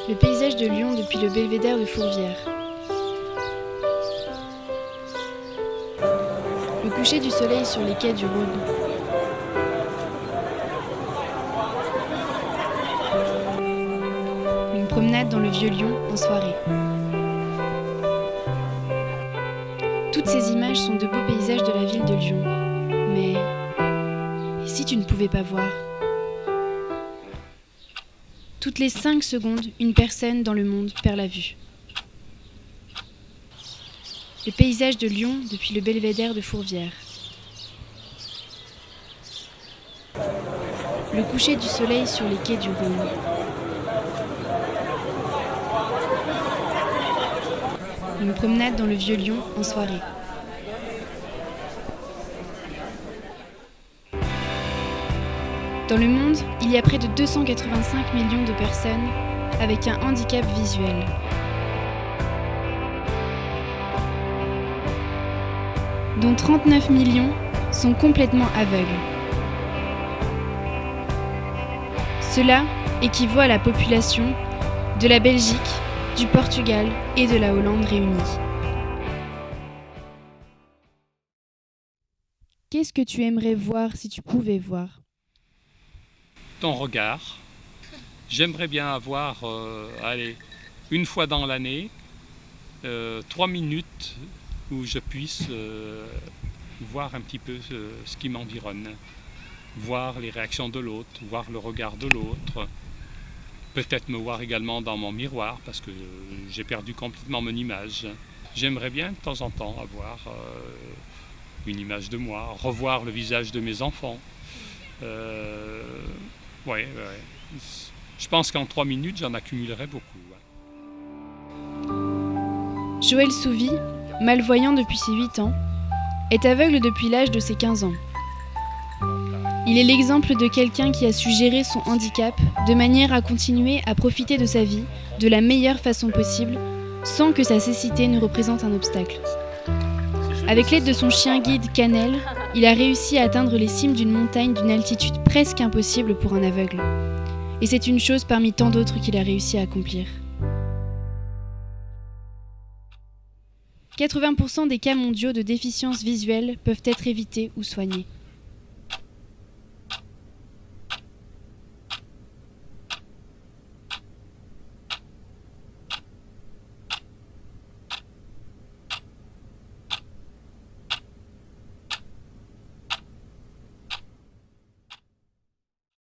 Le paysage de Lyon depuis le belvédère de Fourvière. Le coucher du soleil sur les quais du Rhône. Une promenade dans le vieux Lyon en soirée. Toutes ces images sont de beaux paysages de la ville de Lyon. Mais et si tu ne pouvais pas voir ? Toutes les 5 secondes, une personne dans le monde perd la vue. Le paysage de Lyon depuis le belvédère de Fourvière. Le coucher du soleil sur les quais du Rhône. Une promenade dans le vieux Lyon en soirée. Dans le monde, il y a près de 285 millions de personnes avec un handicap visuel. Dont 39 millions sont complètement aveugles. Cela équivaut à la population de la Belgique, du Portugal et de la Hollande réunis. Qu'est-ce que tu aimerais voir si tu pouvais voir ? Ton regard. J'aimerais bien avoir, une fois dans l'année, 3 minutes où je puisse voir un petit peu ce qui m'environne. Voir les réactions de l'autre, voir le regard de l'autre. Peut-être me voir également dans mon miroir parce que j'ai perdu complètement mon image. J'aimerais bien de temps en temps avoir une image de moi, revoir le visage de mes enfants. Ouais. Je pense qu'en 3 minutes, j'en accumulerai beaucoup. Joël Souvy, malvoyant depuis ses 8 ans, est aveugle depuis l'âge de ses 15 ans. Il est l'exemple de quelqu'un qui a su gérer son handicap de manière à continuer à profiter de sa vie de la meilleure façon possible, sans que sa cécité ne représente un obstacle. Avec l'aide de son chien guide Cannelle, il a réussi à atteindre les cimes d'une montagne d'une altitude presque impossible pour un aveugle. Et c'est une chose parmi tant d'autres qu'il a réussi à accomplir. 80% des cas mondiaux de déficience visuelle peuvent être évités ou soignés.